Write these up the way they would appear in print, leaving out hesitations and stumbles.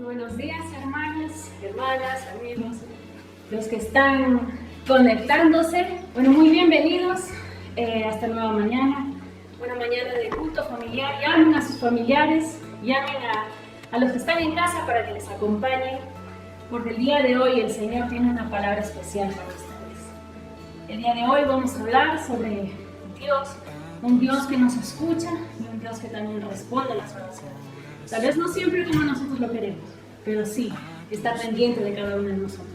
Buenos días, hermanos, hermanas, amigos, los que están conectándose. Bueno, muy bienvenidos a esta nueva mañana, una mañana de culto familiar. Llamen a sus familiares, llamen a los que están en casa para que les acompañen, porque el día de hoy el Señor tiene una palabra especial para ustedes. El día de hoy vamos a hablar sobre Dios, un Dios que nos escucha y un Dios que también responde a las oraciones. Tal vez no siempre como nosotros lo queremos, pero sí, está pendiente de cada uno de nosotros.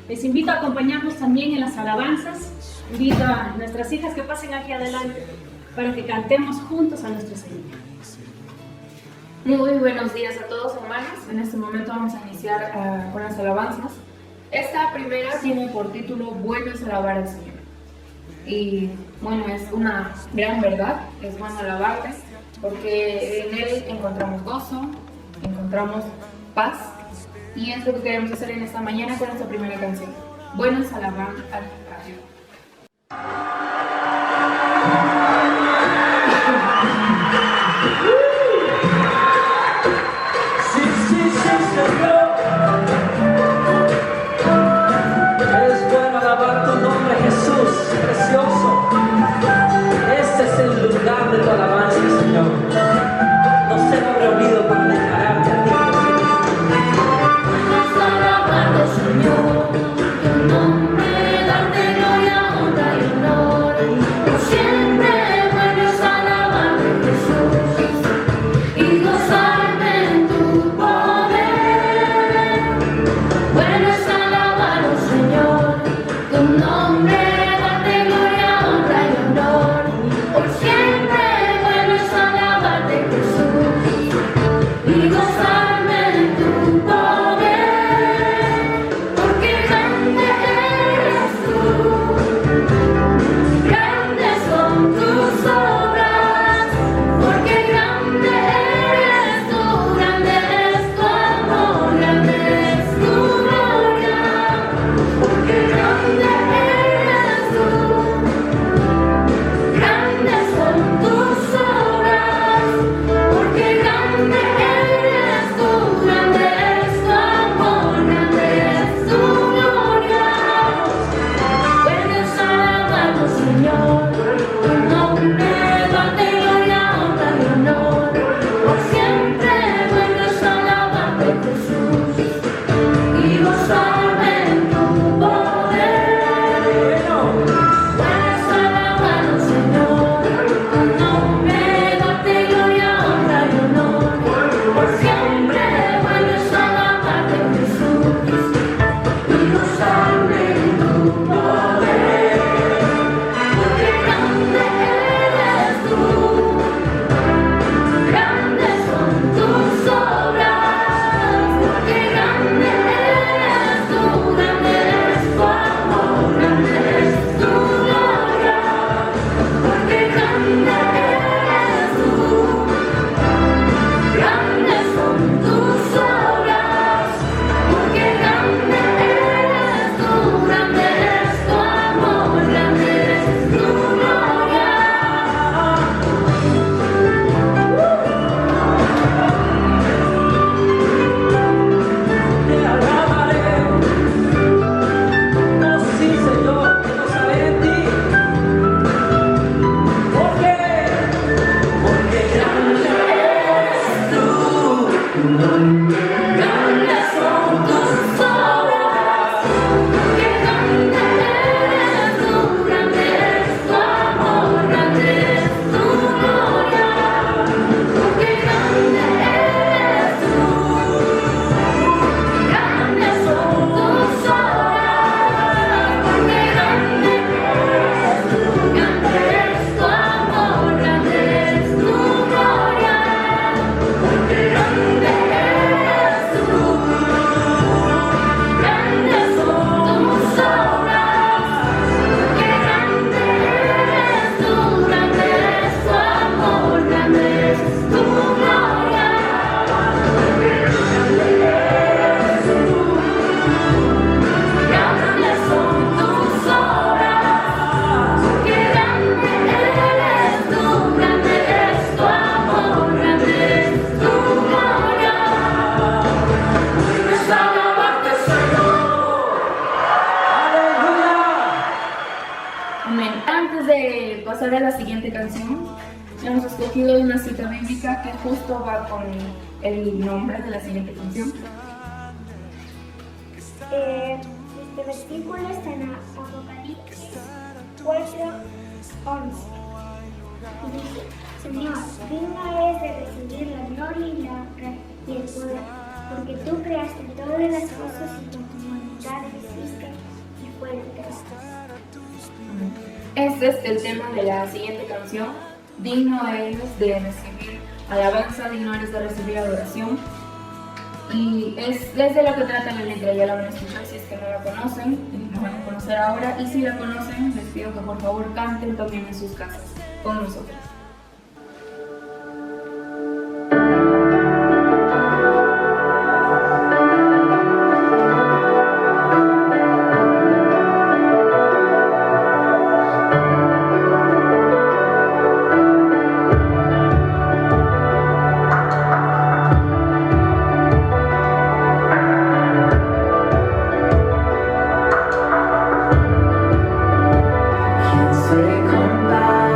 Les invito a acompañarnos también en las alabanzas. Invito a nuestras hijas que pasen aquí adelante para que cantemos juntos a nuestro Señor. Muy buenos días a todos, hermanos. En este momento vamos a iniciar con las alabanzas. Esta primera tiene por título Bueno es alabar al Señor. Y bueno, es una gran verdad, es bueno alabarle, porque en Él encontramos gozo, encontramos paz, y es lo que queremos hacer en esta mañana con esta primera canción. Bueno es alabar al Dios. Es bueno alabar tu nombre, Jesús, precioso. Este es el lugar de tu alabanza, Señor. No se me habrá olvidado para declararte a ti. Vamos a alabarte, Señor, tu nombre, darte gloria, honra y honor. Por siempre bueno es alabarte, Jesús, y gozarme en tu poder. Bueno es alabar, Señor, tu nombre, darte gloria, honra y honor. Por siempre bueno es alabarte, Jesús, y gozarme en tu poder. Porque grande eres tú, grandes son tus obras. Porque grande eres tú, grande es tu amor, grande es tu gloria. Porque grande eres tú, grandes son tus obras. Porque grande eres tú, grande es tu amor, grande es tu gloria. Puedes alabarlo, Señor, tu nombre, darte gloria, honra y honor. Por siempre puedes alabarte, Jesús, y gozarme en tu poder. Puedes alabarlo, Señor, tu nombre, darte gloria, honra y honor. Por siempre puedes alabarte, Jesús, y gozarme en tu poder. Porque grande eres tú, grandes son tus obras. Porque grande eres tú, grande es tu amor, grande es tu gloria. Porque grande eres tú, grandes son tus obras. Porque grande eres tú, grande es tu amor, grande es tu gloria. Te alabaré. Oh sí, Señor, quiero saber en ti. ¿Por qué? Porque grande eres tú. Grandes son tus obras. Porque grande eres tú, grande es tu amor, grande es tu gloria. Porque grande eres tú, grandes son tus obras. Porque grande eres tú, grande es tu amor, grande es tu gloria. Porque grande eres cita bíblica que justo va con el nombre de la siguiente canción. Este versículo está en Apocalipsis 4:11. Y dice: Señor, digno eres de recibir la gloria y la honra y el poder, porque tú creaste todas las cosas y con tu voluntad hiciste y fueron creadas. Este es el tema de la siguiente canción. Digno eres de recibir alabanza, digno eres de recibir adoración. Y es de lo que trata la letra, ya la van a escuchar si es que no la conocen, la van a conocer ahora. Y si la conocen, les pido que por favor canten también en sus casas con nosotros. ¿Quién se compara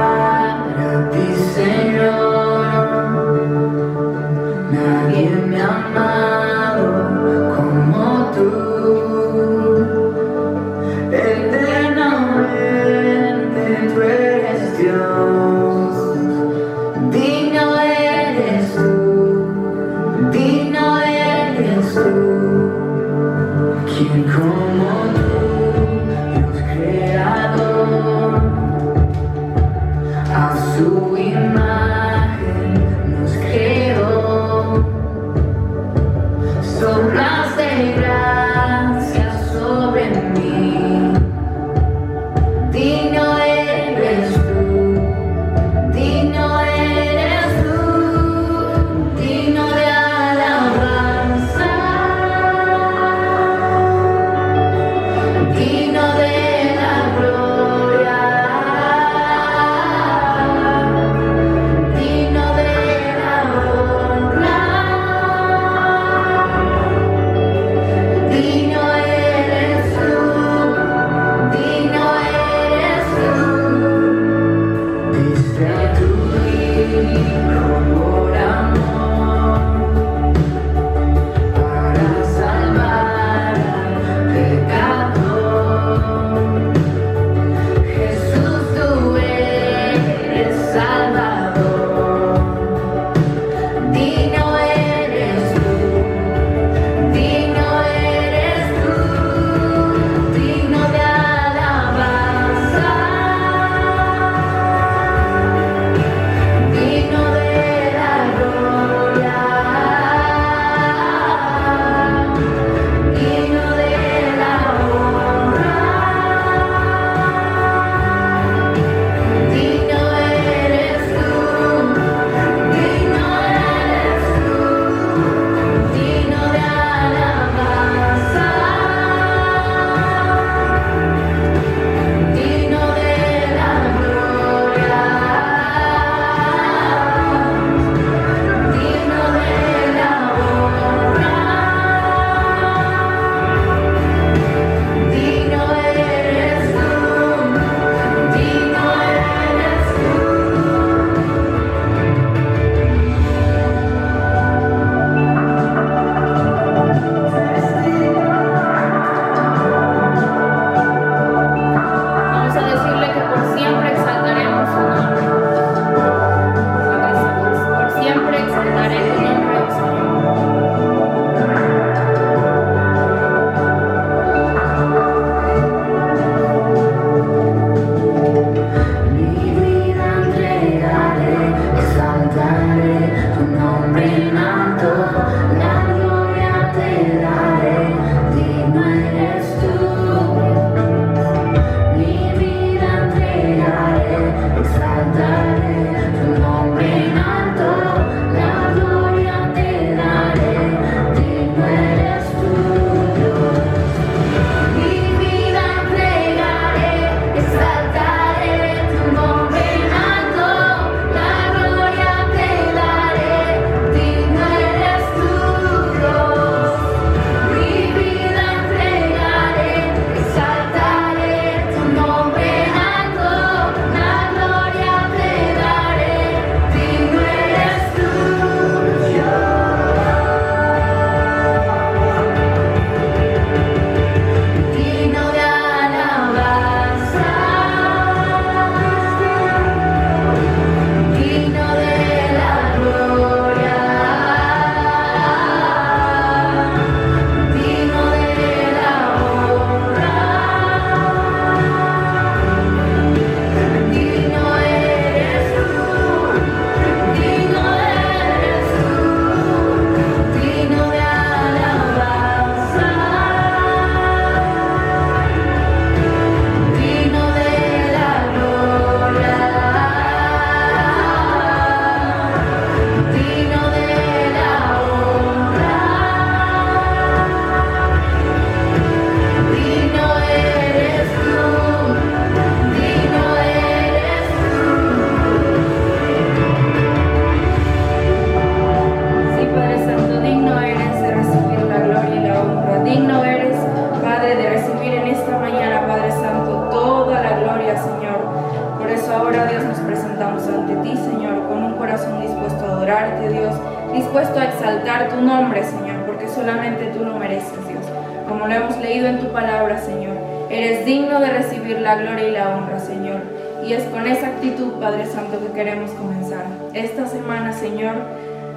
Dios, dispuesto a exaltar tu nombre, Señor, porque solamente tú lo mereces, Dios. Como lo hemos leído en tu palabra, Señor, eres digno de recibir la gloria y la honra, Señor. Y es con esa actitud, Padre Santo, que queremos comenzar esta semana, Señor,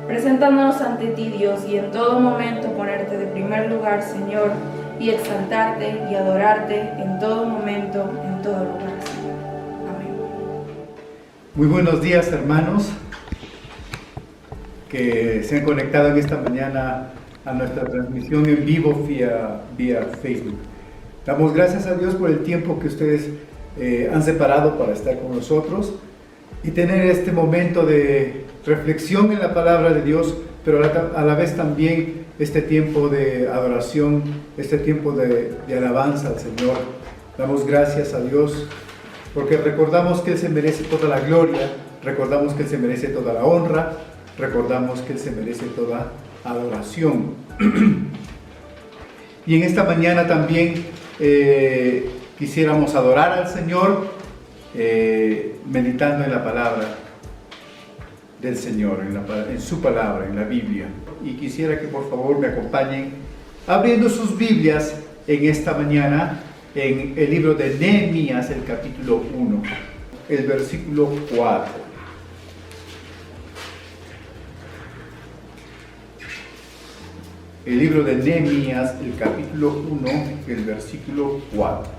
presentándonos ante ti, Dios, y en todo momento ponerte de primer lugar, Señor, y exaltarte y adorarte en todo momento, en todo lugar, Señor. Amén. Muy buenos días, hermanos que se han conectado en esta mañana a nuestra transmisión en vivo vía Facebook. Damos gracias a Dios por el tiempo que ustedes han separado para estar con nosotros y tener este momento de reflexión en la palabra de Dios, pero a la vez también este tiempo de adoración, este tiempo de alabanza al Señor. Damos gracias a Dios porque recordamos que Él se merece toda la gloria, recordamos que Él se merece toda la honra, recordamos que Él se merece toda adoración. Y en esta mañana también quisiéramos adorar al Señor meditando en la palabra del Señor, en su palabra, en la Biblia. Y quisiera que por favor me acompañen abriendo sus Biblias en esta mañana en el libro de Nehemías, el capítulo 1, el versículo 4. El libro de Nehemías, el capítulo 1, el versículo 4.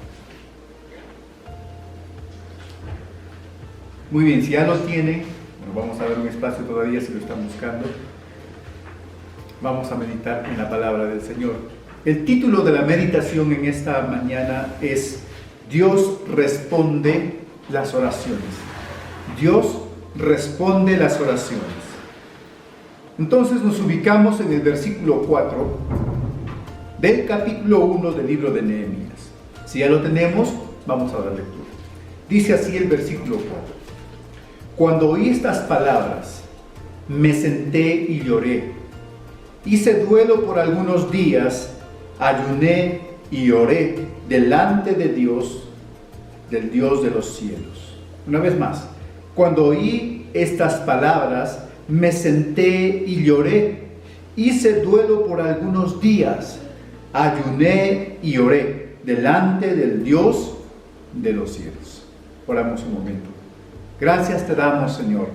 Muy bien, si ya lo tienen, bueno, vamos a dar un espacio todavía si lo están buscando. Vamos a meditar en la palabra del Señor. El título de la meditación en esta mañana es Dios responde las oraciones. Dios responde las oraciones. Entonces nos ubicamos en el versículo 4 del capítulo 1 del libro de Nehemías. Si ya lo tenemos, vamos a dar lectura. Dice así el versículo 4. Cuando oí estas palabras, me senté y lloré. Hice duelo por algunos días, ayuné y oré delante de Dios, del Dios de los cielos. Una vez más, cuando oí estas palabras, me senté y lloré, hice duelo por algunos días, ayuné y oré delante del Dios de los cielos. Oramos un momento. Gracias te damos, Señor.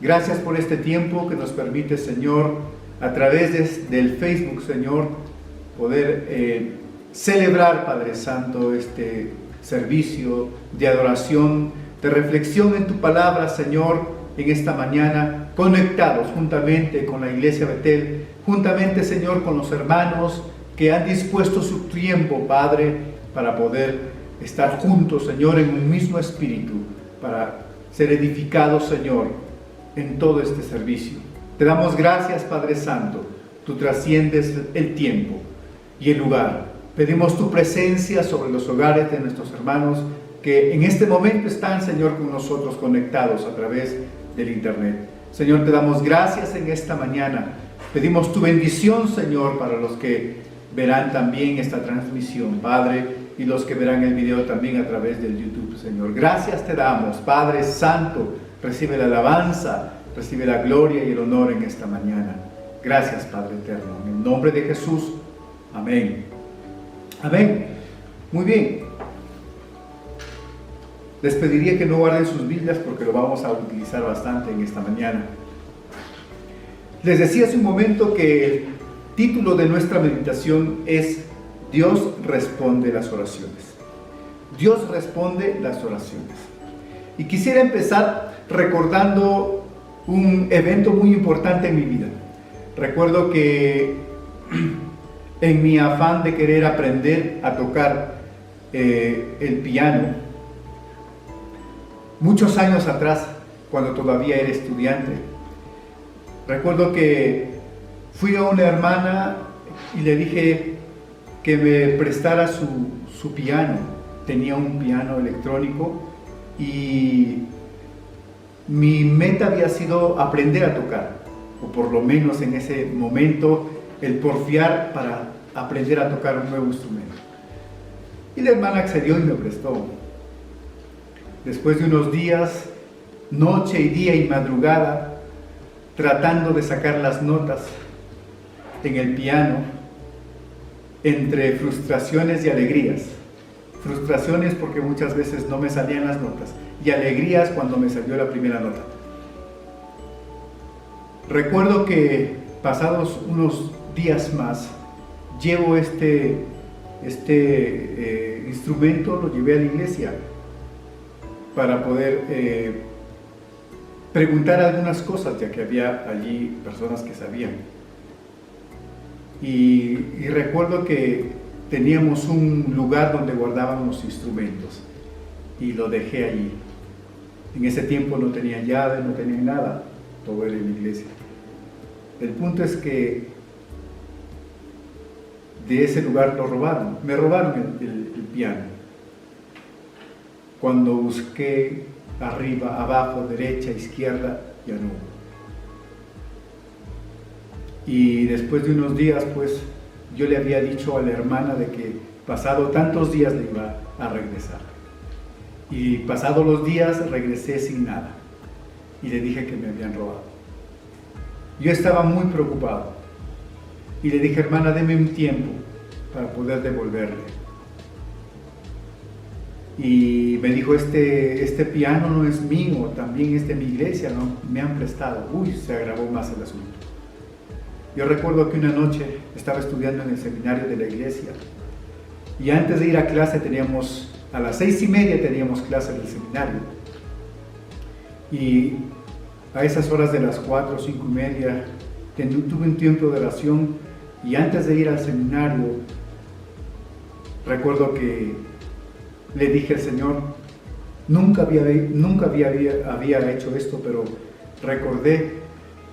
Gracias por este tiempo que nos permite, Señor, a través del Facebook, Señor, poder celebrar, Padre Santo, este servicio de adoración, de reflexión en tu palabra, Señor, en esta mañana, conectados juntamente con la Iglesia Betel, juntamente, Señor, con los hermanos que han dispuesto su tiempo, Padre, para poder estar juntos, Señor, en un mismo espíritu, para ser edificados, Señor, en todo este servicio. Te damos gracias, Padre Santo, tú trasciendes el tiempo y el lugar. Pedimos tu presencia sobre los hogares de nuestros hermanos que en este momento están, Señor, con nosotros conectados a través del internet. Señor, te damos gracias en esta mañana. Pedimos tu bendición, Señor, para los que verán también esta transmisión, Padre, y los que verán el video también a través del YouTube, Señor. Gracias te damos, Padre Santo. Recibe la alabanza, recibe la gloria y el honor en esta mañana. Gracias, Padre eterno. En el nombre de Jesús. Amén. Amén. Muy bien. Les pediría que no guarden sus Biblias porque lo vamos a utilizar bastante en esta mañana. Les decía hace un momento que el título de nuestra meditación es Dios responde las oraciones. Dios responde las oraciones. Y quisiera empezar recordando un evento muy importante en mi vida. Recuerdo que en mi afán de querer aprender a tocar el piano, muchos años atrás, cuando todavía era estudiante, recuerdo que fui a una hermana y le dije que me prestara su piano. Tenía un piano electrónico y mi meta había sido aprender a tocar, o por lo menos en ese momento el porfiar para aprender a tocar un nuevo instrumento. Y la hermana accedió y me prestó. Después de unos días, noche y día y madrugada, tratando de sacar las notas en el piano entre frustraciones y alegrías. Frustraciones porque muchas veces no me salían las notas y alegrías cuando me salió la primera nota. Recuerdo que pasados unos días más llevo este instrumento, lo llevé a la iglesia para poder preguntar algunas cosas, ya que había allí personas que sabían. Y recuerdo que teníamos un lugar donde guardaban los instrumentos y lo dejé allí. En ese tiempo no tenía llave, no tenía nada, todo era en la iglesia. El punto es que de ese lugar lo robaron, me robaron el piano. Cuando busqué arriba, abajo, derecha, izquierda, ya no. Y después de unos días, pues, yo le había dicho a la hermana de que pasado tantos días le iba a regresar. Y pasados los días regresé sin nada. Y le dije que me habían robado. Yo estaba muy preocupado. Y le dije, hermana, deme un tiempo para poder devolverle. Y me dijo, este piano no es mío, también es de mi iglesia, ¿no? Me han prestado. Uy, se agravó más el asunto. Yo recuerdo que una noche estaba estudiando en el seminario de la iglesia y antes de ir a clase a las 6:30 teníamos clase del seminario. Y a esas horas de las 4 o 5:30 tuve un tiempo de oración y antes de ir al seminario recuerdo que le dije al Señor, nunca había hecho esto, pero recordé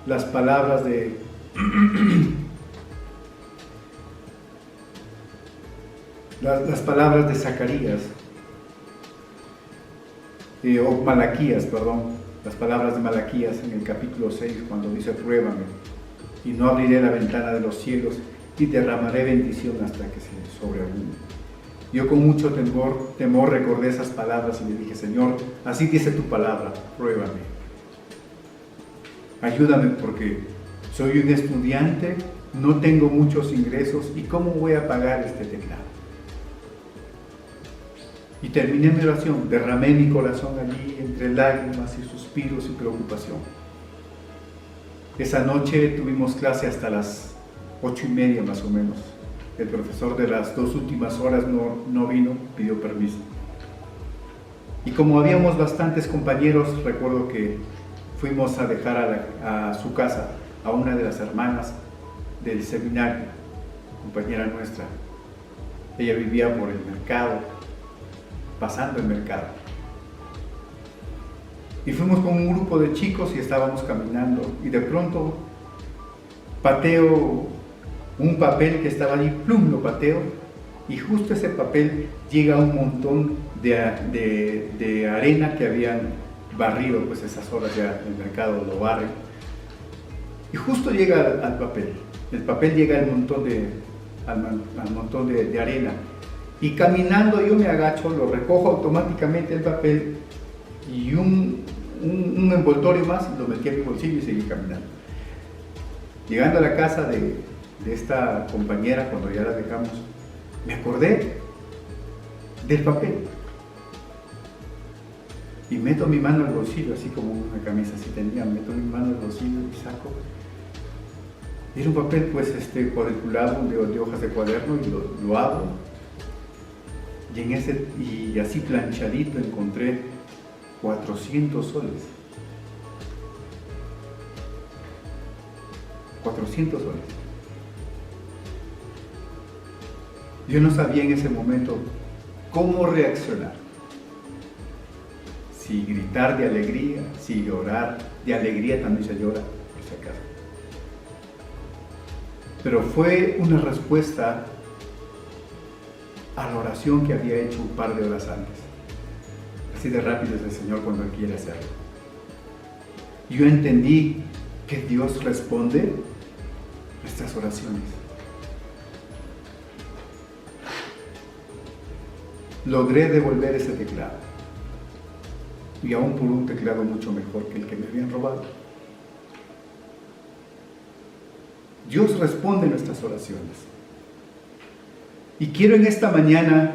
las palabras de las palabras de Zacarías o Malaquías, perdón, las palabras de Malaquías en el capítulo 6 cuando dice, pruébame y no abriré la ventana de los cielos y derramaré bendición hasta que se sobreabunde. Yo con mucho temor recordé esas palabras y le dije, Señor, así dice tu palabra, pruébame. Ayúdame porque soy un estudiante, no tengo muchos ingresos y ¿cómo voy a pagar este teclado? Y terminé mi oración, derramé mi corazón allí entre lágrimas y suspiros y preocupación. Esa noche tuvimos clase hasta las 8:30 más o menos. El profesor de las 2 últimas horas no vino, pidió permiso. Y como habíamos bastantes compañeros, recuerdo que fuimos a dejar a su casa a una de las hermanas del seminario, compañera nuestra. Ella vivía por el mercado, pasando el mercado. Y fuimos con un grupo de chicos y estábamos caminando y de pronto pateo un papel que estaba allí, plum, lo pateo y justo ese papel llega a un montón de arena que habían barrido, pues esas horas ya el mercado lo barre. Y justo llega al papel, el papel llega al montón de arena y caminando yo me agacho, lo recojo automáticamente el papel y un envoltorio más lo metí en mi bolsillo y seguí caminando. Llegando a la casa de esta compañera, cuando ya la dejamos, me acordé del papel y meto mi mano al bolsillo, así como una camisa así tenía, meto mi mano al bolsillo y saco. Era un papel pues cuadriculado de hojas de cuaderno y lo abro y así planchadito encontré 400 soles. 400 soles. Yo no sabía en ese momento cómo reaccionar. Si gritar de alegría, si llorar de alegría, también se llora, por si acaso. Pero fue una respuesta a la oración que había hecho un par de horas antes. Así de rápido es el Señor cuando Él quiere hacerlo. Yo entendí que Dios responde nuestras oraciones. Logré devolver ese teclado, y aún por un teclado mucho mejor que el que me habían robado. Dios responde nuestras oraciones. Y quiero en esta mañana,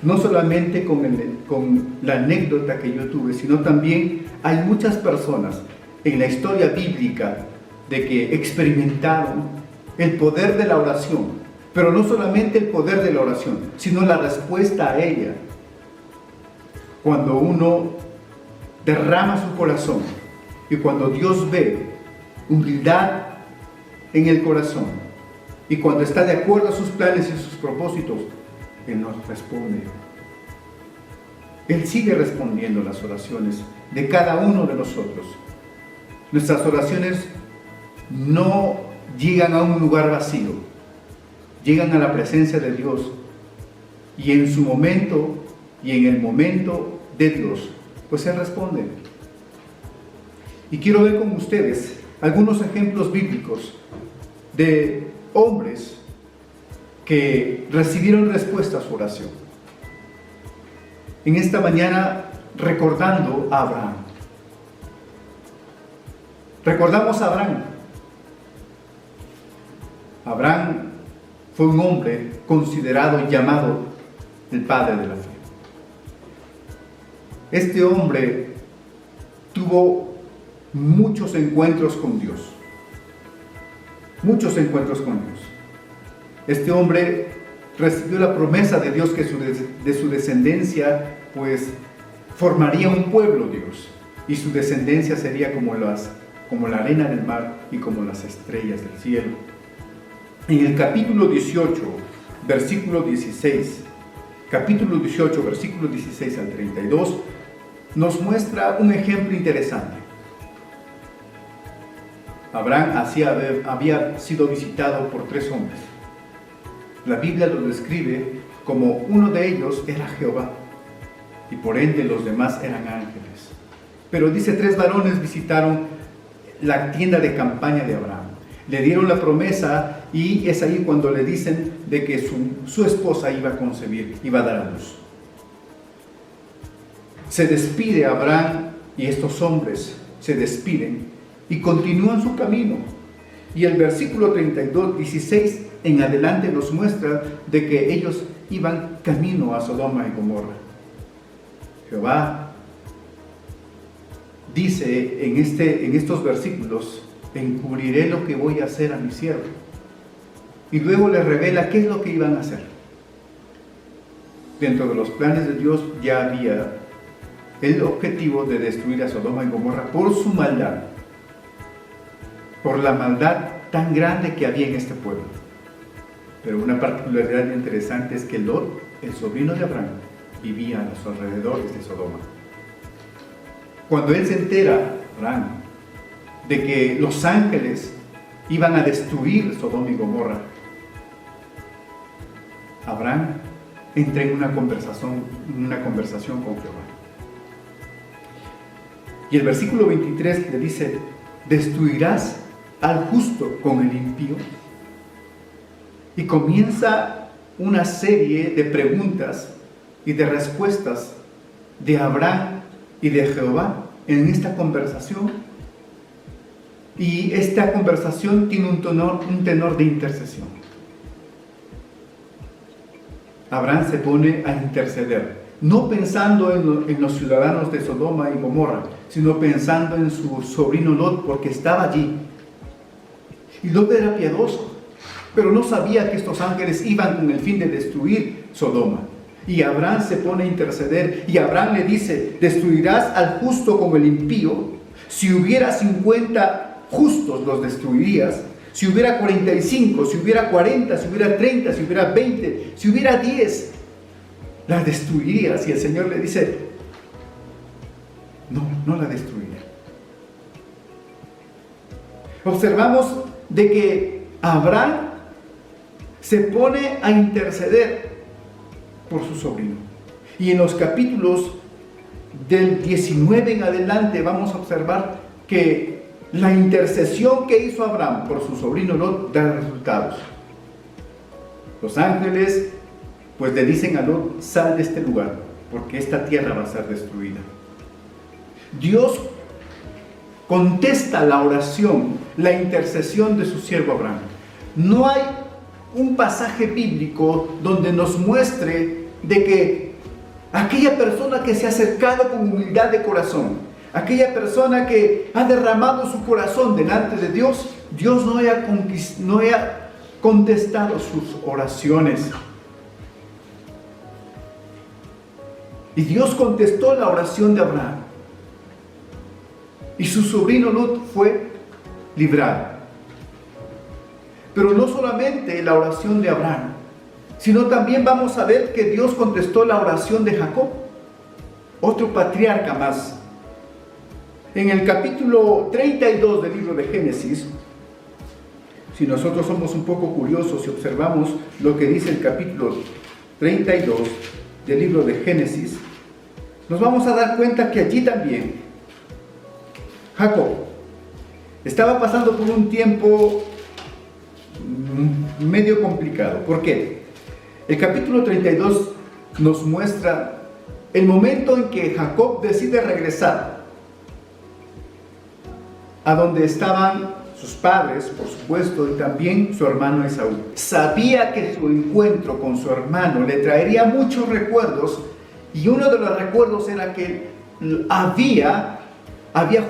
no solamente con la anécdota que yo tuve, sino también hay muchas personas en la historia bíblica de que experimentaron el poder de la oración, pero no solamente el poder de la oración, sino la respuesta a ella. Cuando uno derrama su corazón y cuando Dios ve humildad en el corazón y cuando está de acuerdo a sus planes y sus propósitos, Él nos responde. Él sigue respondiendo las oraciones de cada uno de nosotros. Nuestras oraciones no llegan a un lugar vacío, llegan a la presencia de Dios y en su momento y en el momento de Dios, pues Él responde. Y quiero ver con ustedes algunos ejemplos bíblicos de hombres que recibieron respuesta a su oración. En esta mañana recordando a Abraham. Recordamos a Abraham. Abraham fue un hombre considerado y llamado el padre de la fe. Este hombre tuvo muchos encuentros con Dios. Muchos encuentros con Dios. Este hombre recibió la promesa de Dios que de su descendencia pues formaría un pueblo, Dios, y su descendencia sería como la arena del mar y como las estrellas del cielo. En el capítulo 18, versículo 16, capítulo 18, versículo 16 al 32, nos muestra un ejemplo interesante. Abraham había sido visitado por 3 hombres. La Biblia lo describe como uno de ellos era Jehová, y por ende los demás eran ángeles. Pero dice 3 varones visitaron la tienda de campaña de Abraham. Le dieron la promesa y es ahí cuando le dicen de que su esposa iba a concebir, iba a dar a luz. Se despide Abraham y estos hombres se despiden y continúan su camino. Y el versículo 32, 16 en adelante nos muestra de que ellos iban camino a Sodoma y Gomorra. Jehová dice en estos versículos: encubriré lo que voy a hacer a mi siervo. Y luego les revela qué es lo que iban a hacer. Dentro de los planes de Dios ya había el objetivo de destruir a Sodoma y Gomorra por su maldad, por la maldad tan grande que había en este pueblo. Pero una particularidad interesante es que Lot, el sobrino de Abraham, vivía a los alrededores de Sodoma. Cuando él se entera, Abraham, de que los ángeles iban a destruir Sodoma y Gomorra, Abraham entra en una conversación con Jehová. Y el versículo 23 le dice: ¿destruirás al justo con el impío? Y comienza una serie de preguntas y de respuestas de Abraham y de Jehová en esta conversación. Y esta conversación tiene un tenor de intercesión. Abraham se pone a interceder, no pensando en los ciudadanos de Sodoma y Gomorra, sino pensando en su sobrino Lot, porque estaba allí. Y Lot era piadoso, pero no sabía que estos ángeles iban con el fin de destruir Sodoma. Y Abraham se pone a interceder, y Abraham le dice: ¿destruirás al justo con el impío? Si hubiera 50 justos, los destruirías. Si hubiera 45, si hubiera 40, si hubiera 30, si hubiera 20, si hubiera 10, la destruirías. Y el Señor le dice: no la destruiré. Observamos de que Abraham se pone a interceder por su sobrino. Y en los capítulos del 19 en adelante vamos a observar que la intercesión que hizo Abraham por su sobrino Lot da resultados. Los ángeles pues le dicen a Lot: sal de este lugar, porque esta tierra va a ser destruida. Dios contesta la oración, la intercesión de su siervo Abraham. No hay un pasaje bíblico donde nos muestre de que aquella persona que se ha acercado con humildad de corazón, aquella persona que ha derramado su corazón delante de Dios, Dios no haya contestado sus oraciones. Y Dios contestó la oración de Abraham. Y su sobrino Lot fue librado. Pero no solamente la oración de Abraham, sino también vamos a ver que Dios contestó la oración de Jacob, otro patriarca más. En el capítulo 32 del libro de Génesis, si nosotros somos un poco curiosos y observamos lo que dice el capítulo 32 del libro de Génesis, nos vamos a dar cuenta que allí también Jacob estaba pasando por un tiempo medio complicado. ¿Por qué? El capítulo 32 nos muestra el momento en que Jacob decide regresar a donde estaban sus padres, por supuesto, y también su hermano Esaú. Sabía que su encuentro con su hermano le traería muchos recuerdos, y uno de los recuerdos era que había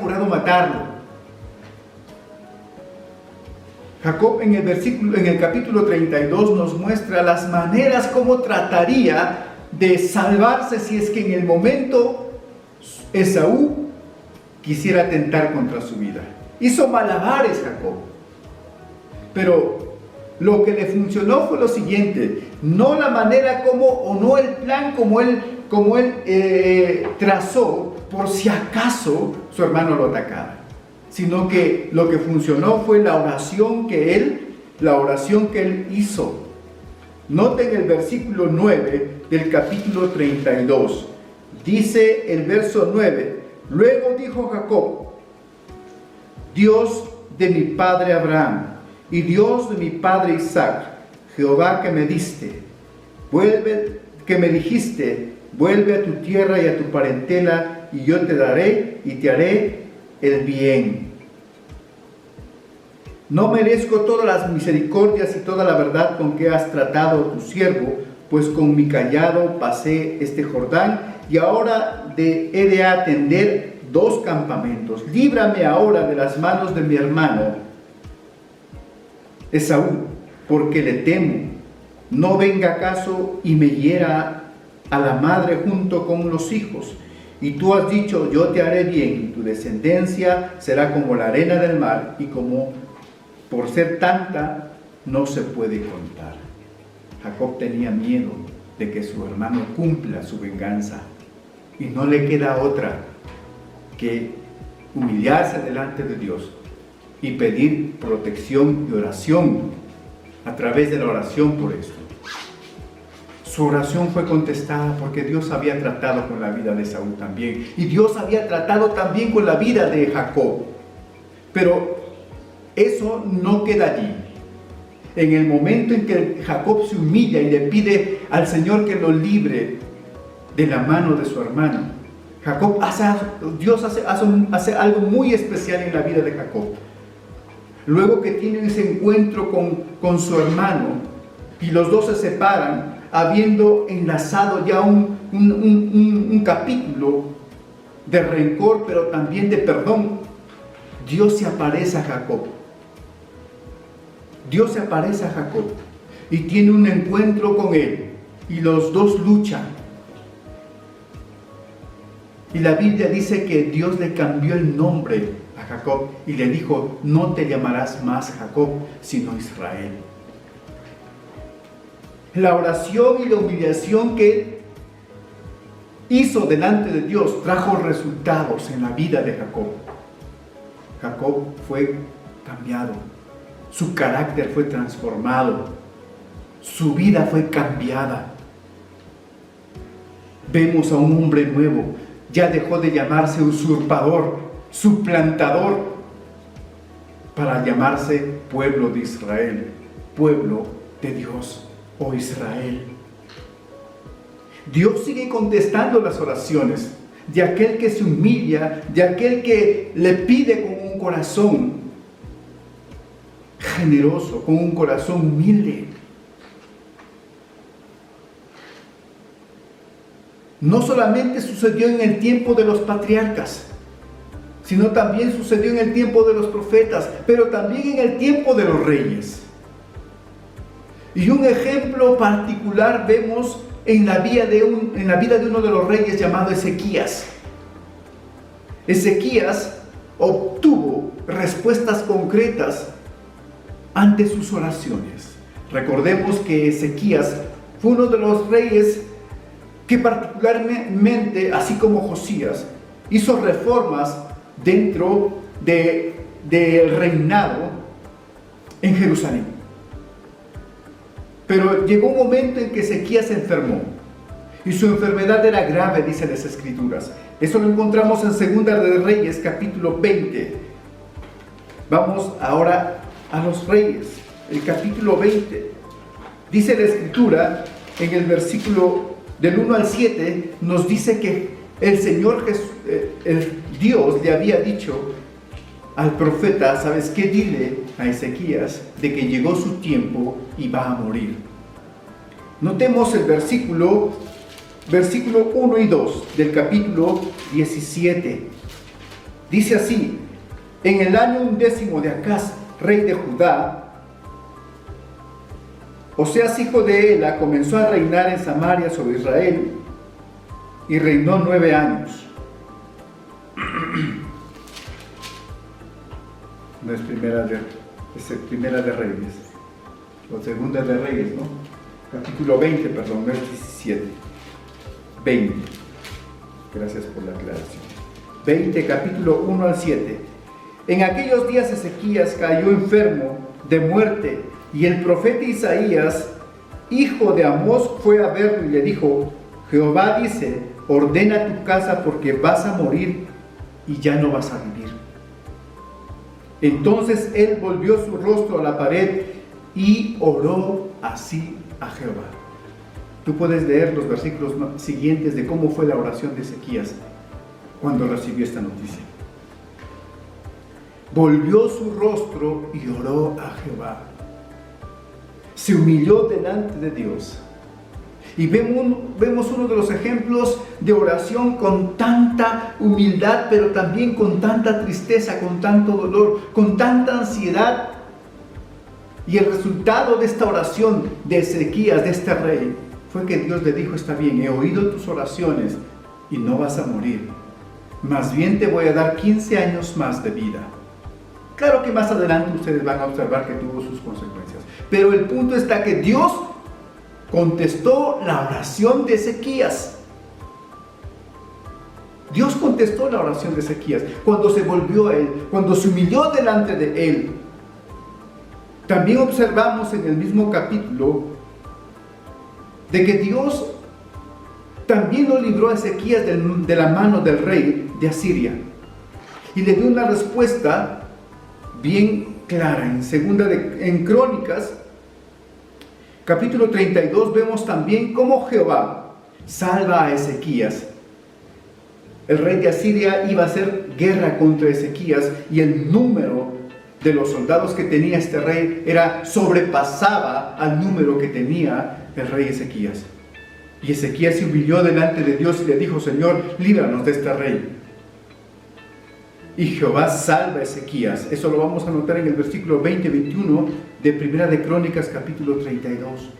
jurado matarlo. Jacob en el capítulo 32 nos muestra las maneras como trataría de salvarse si es que en el momento Esaú quisiera atentar contra su vida. Hizo malabares Jacob, pero lo que le funcionó fue lo siguiente: no la manera como, o no el plan como él trazó por si acaso su hermano lo atacara, sino que lo que funcionó fue la oración que él hizo. Noten el versículo 9 del capítulo 32. Dice el verso 9: luego dijo Jacob: Dios de mi padre Abraham y Dios de mi padre Isaac, Jehová que me dijiste, vuelve a tu tierra y a tu parentela, y yo te daré y te haré el bien. No merezco todas las misericordias y toda la verdad con que has tratado a tu siervo, pues con mi cayado pasé este Jordán, y ahora he de atender 2 campamentos. Líbrame ahora de las manos de mi hermano Esaú, porque le temo, no venga acaso y me hiera a la madre junto con los hijos. Y tú has dicho: yo te haré bien, y tu descendencia será como la arena del mar, y como por ser tanta no se puede contar. Jacob tenía miedo de que su hermano cumpla su venganza, y no le queda otra que humillarse delante de Dios y pedir protección y oración a través de la oración por esto. Su oración fue contestada porque Dios había tratado con la vida de Saúl también, y Dios había tratado también con la vida de Jacob. Pero eso no queda allí. En el momento en que Jacob se humilla y le pide al Señor que lo libre de la mano de su hermano, Dios hace algo muy especial en la vida de Jacob. Luego que tienen ese encuentro con su hermano y los dos se separan, habiendo enlazado ya un capítulo de rencor, pero también de perdón, Dios se aparece a Jacob. Dios se aparece a Jacob y tiene un encuentro con él, y los dos luchan. Y la Biblia dice que Dios le cambió el nombre a Jacob y le dijo: no te llamarás más Jacob, sino Israel. La oración y la humillación que él hizo delante de Dios trajo resultados en la vida de Jacob. Jacob fue cambiado, su carácter fue transformado, su vida fue cambiada. Vemos a un hombre nuevo. Ya dejó de llamarse usurpador, suplantador, para llamarse pueblo de Israel, pueblo de Dios, o Israel. Dios sigue contestando las oraciones de aquel que se humilla, de aquel que le pide con un corazón generoso, con un corazón humilde. No solamente sucedió en el tiempo de los patriarcas, sino también sucedió en el tiempo de los profetas, pero también en el tiempo de los reyes. Y un ejemplo particular vemos en la vida de uno de los reyes llamado Ezequías. Ezequías obtuvo respuestas concretas ante sus oraciones. Recordemos que Ezequías fue uno de los reyes que particularmente, así como Josías, hizo reformas dentro del reinado en Jerusalén. Pero llegó un momento en que Ezequías se enfermó y su enfermedad era grave, dicen las Escrituras. Eso lo encontramos en Segunda de Reyes, capítulo 20. Vamos ahora a los reyes, el capítulo 20. Dice la Escritura, en el versículo del 1 al 7, nos dice que el Señor Jesús, Dios le había dicho al profeta: ¿sabes qué? Dile a Ezequías de que llegó su tiempo y va a morir. Notemos el versículo 1 y 2 del capítulo 17. Dice así: en el año 11 de Acaz, rey de Judá, Oseas, hijo de Ela, comenzó a reinar en Samaria sobre Israel y reinó 9 años. No es primera de Reyes, o segunda de Reyes, ¿no? Capítulo 20, perdón, no es 17. 20. Gracias por la aclaración. 20, capítulo 1 al 7. En aquellos días Ezequías cayó enfermo de muerte, y el profeta Isaías, hijo de Amós, fue a verlo y le dijo: Jehová dice, ordena tu casa porque vas a morir y ya no vas a vivir. Entonces él volvió su rostro a la pared y oró así a Jehová. Tú puedes leer los versículos siguientes de cómo fue la oración de Ezequías cuando recibió esta noticia. Volvió su rostro y oró a Jehová. Se humilló delante de Dios. Y vemos uno de los ejemplos de oración con tanta humildad, pero también con tanta tristeza, con tanto dolor, con tanta ansiedad. Y el resultado de esta oración de Ezequías, de este rey, fue que Dios le dijo: está bien, he oído tus oraciones y no vas a morir. Más bien te voy a dar 15 años más de vida. Claro que más adelante ustedes van a observar que tuvo sus consecuencias. Pero el punto está que Dios contestó la oración de Ezequías. Dios contestó la oración de Ezequías cuando se volvió a él, cuando se humilló delante de él. También observamos en el mismo capítulo de que Dios también lo libró a Ezequías de la mano del rey de Asiria. Y le dio una respuesta bien clara. En Crónicas, capítulo 32, vemos también cómo Jehová salva a Ezequías. El rey de Asiria iba a hacer guerra contra Ezequías y el número de los soldados que tenía este rey sobrepasaba al número que tenía el rey Ezequías. Y Ezequías se humilló delante de Dios y le dijo: Señor, líbranos de este rey. Y Jehová salva a Ezequías. Eso lo vamos a notar en el versículo 20-21 de Primera de Crónicas, capítulo 32.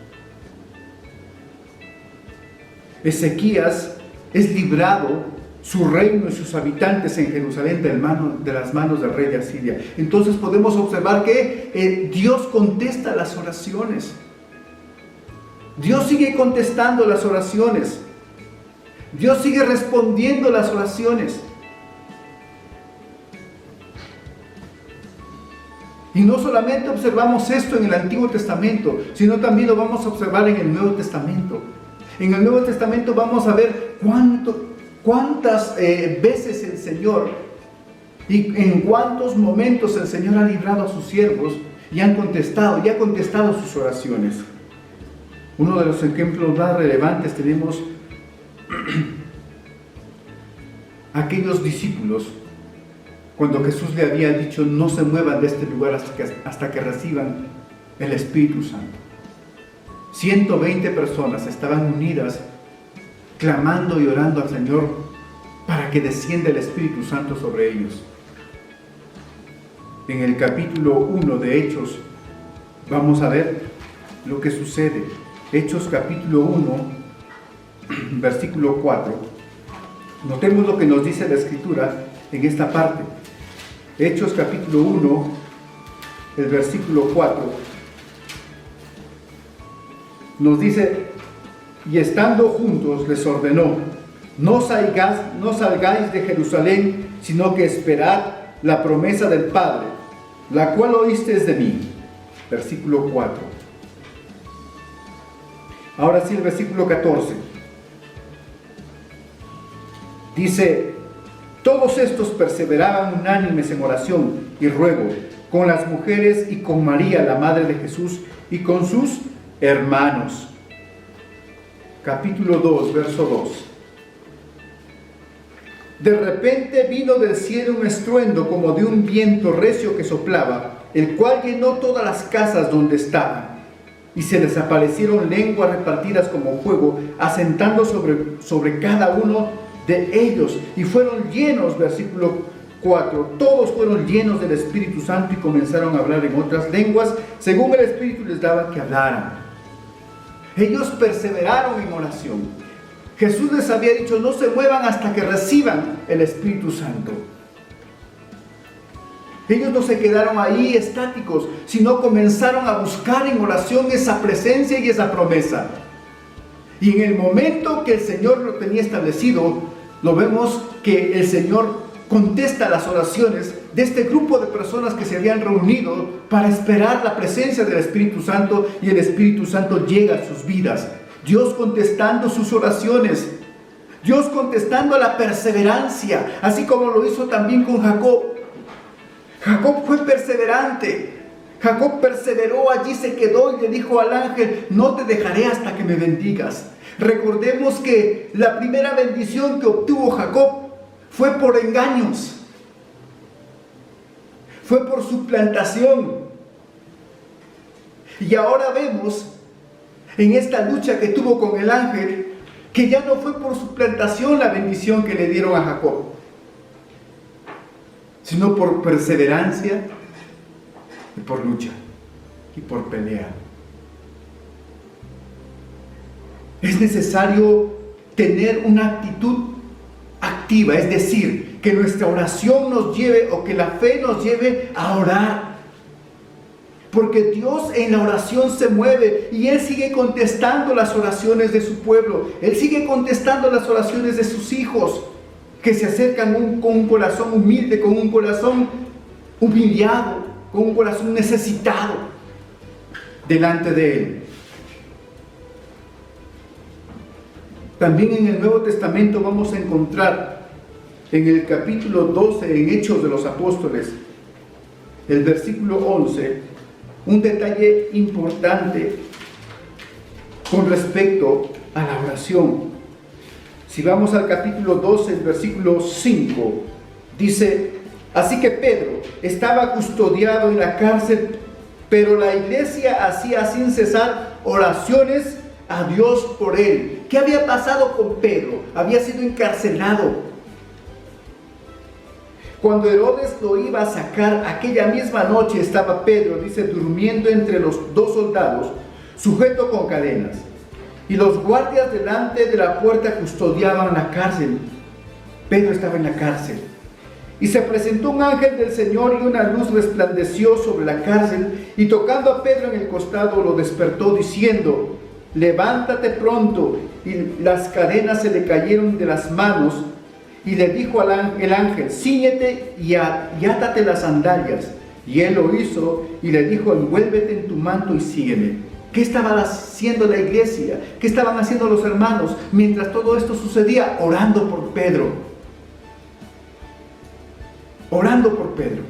Ezequías es librado, su reino y sus habitantes en Jerusalén, de las manos del rey de Asiria. Entonces podemos observar que Dios contesta las oraciones. Dios sigue contestando las oraciones. Dios sigue respondiendo las oraciones. Y no solamente observamos esto en el Antiguo Testamento, sino también lo vamos a observar en el Nuevo Testamento. En el Nuevo Testamento vamos a ver cuántas veces el Señor y en cuántos momentos el Señor ha librado a sus siervos y ha contestado sus oraciones. Uno de los ejemplos más relevantes tenemos aquellos discípulos cuando Jesús le había dicho: no se muevan de este lugar hasta que reciban el Espíritu Santo. 120 personas estaban unidas, clamando y orando al Señor para que descienda el Espíritu Santo sobre ellos. En el capítulo 1 de Hechos vamos a ver lo que sucede. Hechos capítulo 1, versículo 4. Notemos lo que nos dice la Escritura en esta parte. Hechos capítulo 1, el versículo 4, nos dice: y estando juntos les ordenó: no salgáis de Jerusalén, sino que esperad la promesa del Padre, la cual oísteis de mí. Versículo 4. Ahora sí, el versículo 14. Dice: todos estos perseveraban unánimes en oración y ruego con las mujeres y con María, la madre de Jesús, y con sus hermanos. Capítulo 2, verso 2. De repente vino del cielo un estruendo como de un viento recio que soplaba, el cual llenó todas las casas donde estaban, y se les aparecieron lenguas repartidas como fuego, asentando sobre cada uno de ellos, y fueron llenos, versículo 4, todos fueron llenos del Espíritu Santo y comenzaron a hablar en otras lenguas, según el Espíritu les daba que hablaran. Ellos perseveraron en oración. Jesús les había dicho: no se muevan hasta que reciban el Espíritu Santo. Ellos no se quedaron ahí estáticos, sino comenzaron a buscar en oración esa presencia y esa promesa. Y en el momento que el Señor lo tenía establecido, lo vemos que el Señor contesta las oraciones de este grupo de personas que se habían reunido para esperar la presencia del Espíritu Santo, y el Espíritu Santo llega a sus vidas. Dios contestando sus oraciones, Dios contestando a la perseverancia, así como lo hizo también con Jacob. Jacob fue perseverante. Jacob perseveró, allí se quedó y le dijo al ángel: no te dejaré hasta que me bendigas. Recordemos que la primera bendición que obtuvo Jacob fue por engaños, fue por suplantación. Y ahora vemos en esta lucha que tuvo con el ángel que ya no fue por suplantación la bendición que le dieron a Jacob, sino por perseverancia y por lucha y por pelea. Es necesario tener una actitud activa, es decir, que nuestra oración nos lleve, o que la fe nos lleve a orar. Porque Dios en la oración se mueve y Él sigue contestando las oraciones de su pueblo. Él sigue contestando las oraciones de sus hijos, que se acercan con un corazón humilde, con un corazón humillado, con un corazón necesitado delante de Él. También en el Nuevo Testamento vamos a encontrar en el capítulo 12, en Hechos de los Apóstoles, el versículo 11, un detalle importante con respecto a la oración. Si vamos al capítulo 12, el versículo 5, dice: así que Pedro estaba custodiado en la cárcel, pero la iglesia hacía sin cesar oraciones a Dios por él. ¿Qué había pasado con Pedro? Había sido encarcelado. Cuando Herodes lo iba a sacar, aquella misma noche estaba Pedro, dice, durmiendo entre los dos soldados, sujeto con cadenas. Y los guardias delante de la puerta custodiaban la cárcel. Pedro estaba en la cárcel. Y se presentó un ángel del Señor, y una luz resplandeció sobre la cárcel, y tocando a Pedro en el costado lo despertó, diciendo: levántate pronto. Y las cadenas se le cayeron de las manos, y le dijo el ángel: cíñete y átate las sandalias. Y él lo hizo, y le dijo: envuélvete en tu manto y sígueme. ¿Qué estaba haciendo la iglesia? ¿Qué estaban haciendo los hermanos mientras todo esto sucedía? Orando por Pedro. Orando por Pedro.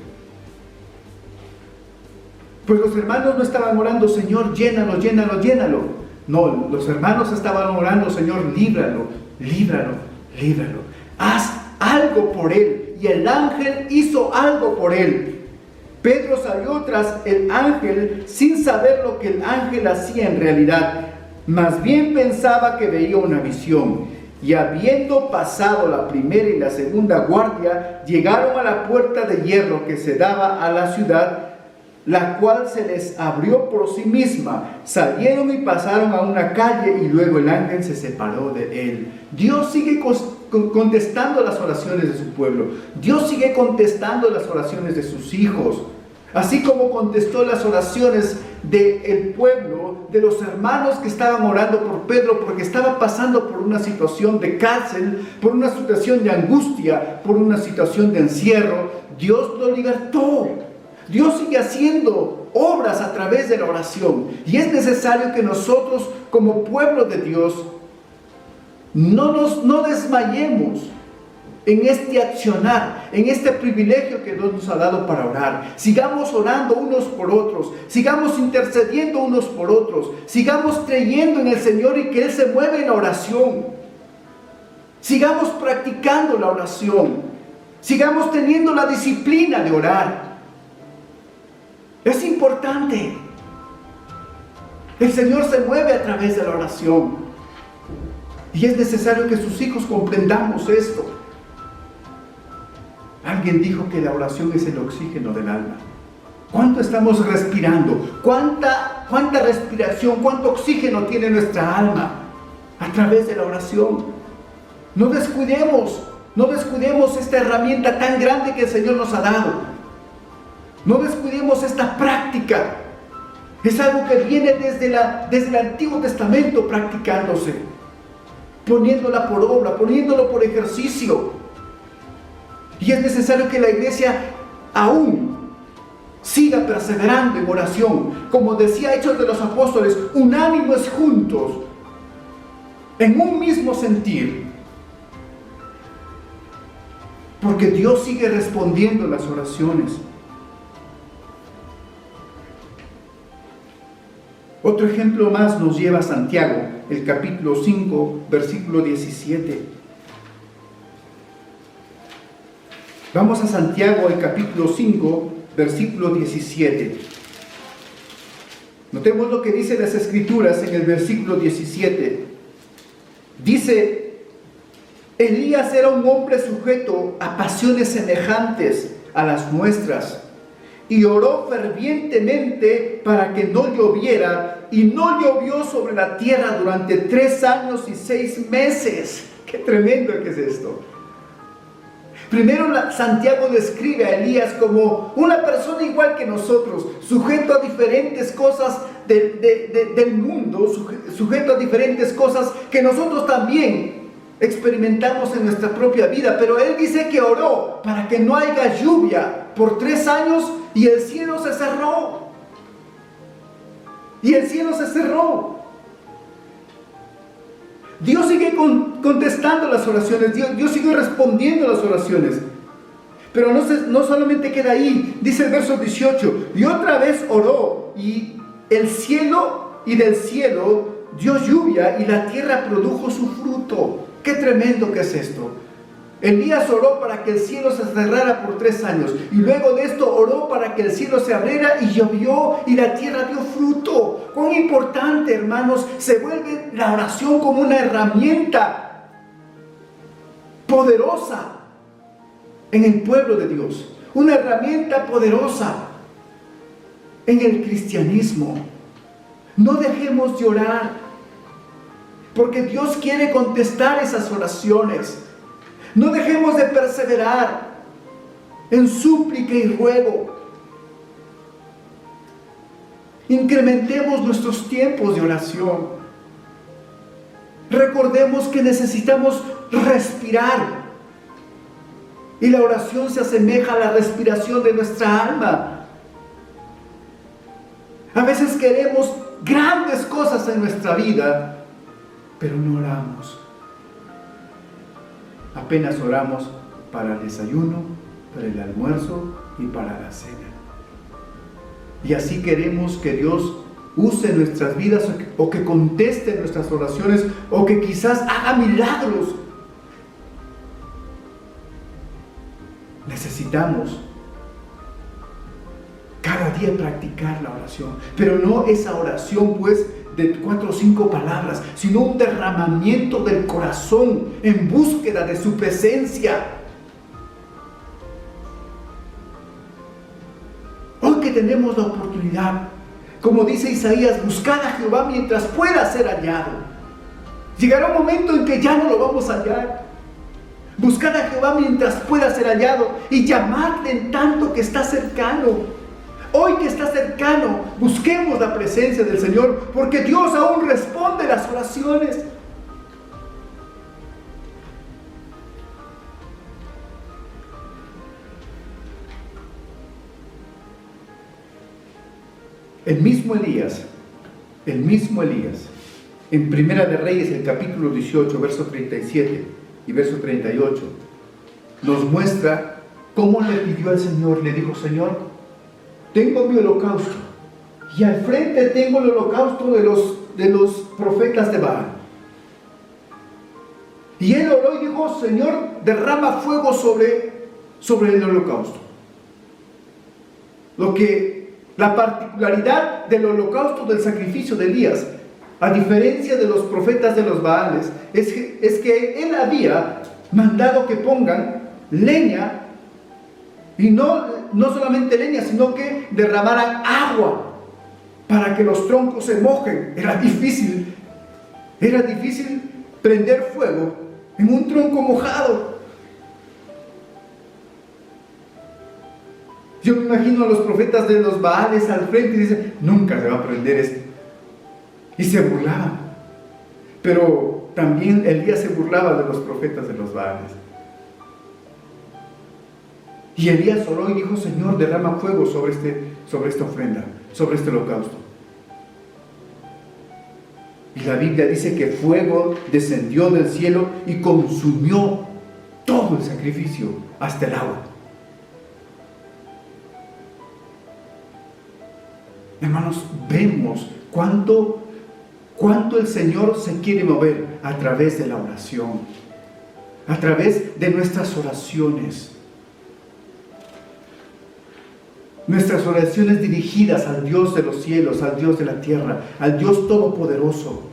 Pues los hermanos no estaban orando: Señor, llénalo, llénalo, llénalo. No, los hermanos estaban orando: Señor, líbralo, líbralo, líbralo. Haz algo por él. y el ángel hizo algo por él. Pedro salió tras el ángel sin saber lo que el ángel hacía en realidad. Más bien pensaba que veía una visión. Y habiendo pasado la primera y la segunda guardia, llegaron a la puerta de hierro que se daba a la ciudad, la cual se les abrió por sí misma. Salieron y pasaron a una calle y luego el ángel se separó de él. Dios sigue contestando las oraciones de su pueblo. Dios sigue contestando las oraciones de sus hijos. Así como contestó las oraciones del pueblo, de los hermanos que estaban orando por Pedro, porque estaba pasando por una situación de cárcel, por una situación de angustia, por una situación de encierro. Dios lo libertó. Dios sigue haciendo obras a través de la oración. Y es necesario que nosotros, como pueblo de Dios, no desmayemos en este accionar, en este privilegio que Dios nos ha dado para orar. Sigamos orando unos por otros, sigamos intercediendo unos por otros, sigamos creyendo en el Señor y que Él se mueve en la oración. Sigamos practicando la oración, sigamos teniendo la disciplina de orar. Es importante. El Señor se mueve a través de la oración. Y es necesario que sus hijos comprendamos esto. Alguien dijo que la oración es el oxígeno del alma. ¿Cuánto estamos respirando? ¿Cuánta respiración, cuánto oxígeno tiene nuestra alma a través de la oración? No descuidemos esta herramienta tan grande que el Señor nos ha dado. No descuidemos esta práctica. Es algo que viene desde el Antiguo Testamento practicándose, poniéndola por obra, poniéndolo por ejercicio. Y es necesario que la iglesia aún siga perseverando en oración. Como decía Hechos de los Apóstoles, unánimes juntos, en un mismo sentir. Porque Dios sigue respondiendo las oraciones. Otro ejemplo más nos lleva a Santiago, el capítulo 5, versículo 17. Vamos a Santiago, el capítulo 5, versículo 17. Notemos lo que dicen las Escrituras en el versículo 17. Dice: Elías era un hombre sujeto a pasiones semejantes a las nuestras, y oró fervientemente para que no lloviera, y no llovió sobre la tierra durante 3 años y 6 meses. ¡Qué tremendo que es esto! Primero Santiago describe a Elías como una persona igual que nosotros, sujeto a diferentes cosas del mundo, sujeto a diferentes cosas que nosotros también experimentamos en nuestra propia vida. Pero él dice que oró para que no haya lluvia por 3 años y el cielo se cerró. Y el cielo se cerró. Dios sigue contestando las oraciones, Dios sigue respondiendo las oraciones. Pero no solamente queda ahí. Dice el verso 18: y otra vez oró, y del cielo dio lluvia, y la tierra produjo su fruto. ¡Qué tremendo que es esto! Elías oró para que el cielo se cerrara por 3 años, y luego de esto oró para que el cielo se abriera, y llovió, y la tierra dio fruto. ¡Cuán importante, hermanos! Se vuelve la oración como una herramienta poderosa en el pueblo de Dios, una herramienta poderosa en el cristianismo. No dejemos de orar, porque Dios quiere contestar esas oraciones. No dejemos de perseverar en súplica y ruego. Incrementemos nuestros tiempos de oración. Recordemos que necesitamos respirar. Y la oración se asemeja a la respiración de nuestra alma. A veces queremos grandes cosas en nuestra vida, pero no oramos. Apenas oramos para el desayuno, para el almuerzo y para la cena. Y así queremos que Dios use nuestras vidas, o que conteste nuestras oraciones, o que quizás haga milagros. necesitamos cada día practicar la oración, pero no esa oración pues de 4 o 5 palabras, sino un derramamiento del corazón en búsqueda de su presencia. Hoy que tenemos la oportunidad, como dice Isaías, buscad a Jehová mientras pueda ser hallado. Llegará un momento en que ya no lo vamos a hallar. Buscad a Jehová mientras pueda ser hallado y llamadle en tanto que está cercano. Hoy que está cercano, busquemos la presencia del Señor, porque Dios aún responde las oraciones. El mismo Elías, en Primera de Reyes, el capítulo 18, verso 37 y verso 38, nos muestra cómo le pidió al Señor. Le dijo: Señor, tengo mi holocausto, y al frente tengo el holocausto de los profetas de Baal. Y él oró y dijo: Señor, derrama fuego sobre el holocausto. La particularidad del holocausto, del sacrificio de Elías, a diferencia de los profetas de los Baales, es que él había mandado que pongan leña, y no solamente leña, sino que derramaran agua para que los troncos se mojen. Era difícil prender fuego en un tronco mojado. Yo me imagino a los profetas de los Baales al frente y dicen: nunca se va a prender esto. Y se burlaban. Pero también Elías se burlaba de los profetas de los Baales. Y Elías oró y dijo: Señor, derrama fuego sobre esta ofrenda, sobre este holocausto. Y la Biblia dice que fuego descendió del cielo y consumió todo el sacrificio hasta el agua. Hermanos, vemos cuánto el Señor se quiere mover a través de la oración, a través de nuestras oraciones. Nuestras oraciones dirigidas al Dios de los cielos, al Dios de la tierra, al Dios todopoderoso.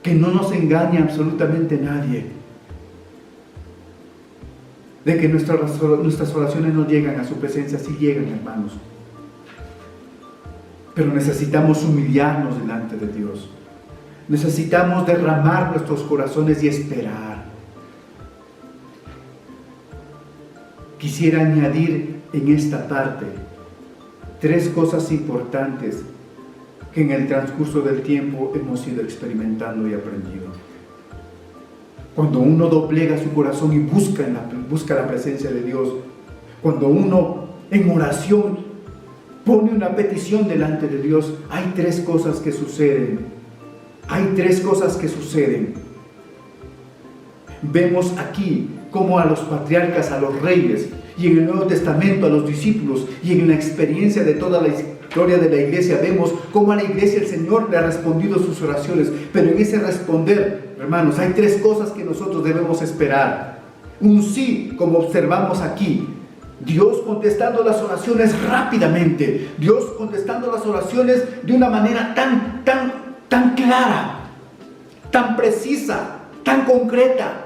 Que no nos engañe absolutamente nadie. De que nuestras oraciones no llegan a su presencia. Sí llegan, hermanos. Pero necesitamos humillarnos delante de Dios. Necesitamos derramar nuestros corazones y esperar. Quisiera añadir en esta parte 3 cosas importantes que en el transcurso del tiempo hemos ido experimentando y aprendido. Cuando uno doblega su corazón y busca la presencia de Dios, cuando uno en oración pone una petición delante de Dios, hay 3 cosas que suceden. Hay 3 cosas que suceden. Vemos aquí como a los patriarcas, a los reyes, y en el Nuevo Testamento a los discípulos, y en la experiencia de toda la historia de la iglesia, vemos cómo a la iglesia el Señor le ha respondido sus oraciones. Pero en ese responder, hermanos, hay 3 cosas que nosotros debemos esperar. Un sí, como observamos aquí. Dios contestando las oraciones rápidamente. Dios contestando las oraciones de una manera tan clara, tan precisa, tan concreta.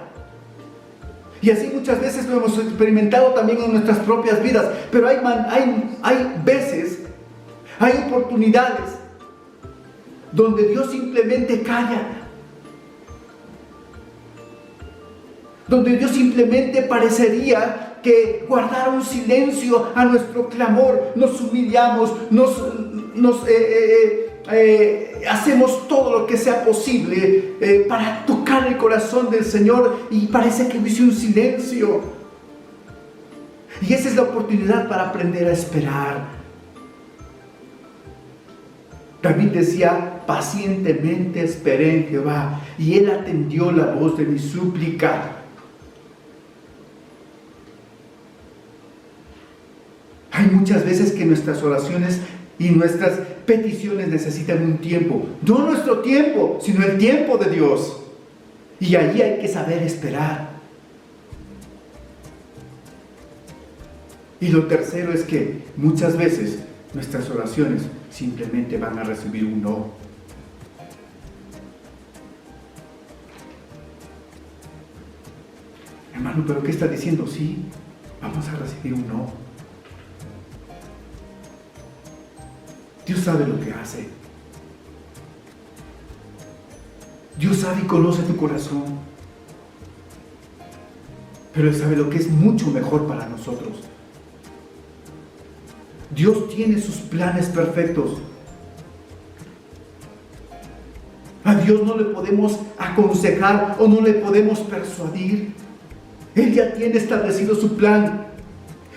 Y así muchas veces lo hemos experimentado también en nuestras propias vidas. Pero hay veces, hay oportunidades donde Dios simplemente calla. Donde Dios simplemente parecería que guardara un silencio a nuestro clamor. Nos humillamos, hacemos todo lo que sea posible para tocar el corazón del Señor, y parece que hubiese un silencio. Y esa es la oportunidad para aprender a esperar. David decía: pacientemente esperé en Jehová, y Él atendió la voz de mi súplica. Hay muchas veces que nuestras oraciones y nuestras peticiones necesitan un tiempo. No nuestro tiempo, sino el tiempo de Dios. Y allí hay que saber esperar. Y lo tercero es que muchas veces nuestras oraciones simplemente van a recibir un no. Hermano, ¿pero qué está diciendo? Sí, vamos a recibir un no. Dios sabe lo que hace. Dios sabe y conoce tu corazón. Pero Él sabe lo que es mucho mejor para nosotros. Dios tiene sus planes perfectos. A Dios no le podemos aconsejar o no le podemos persuadir. Él ya tiene establecido su plan.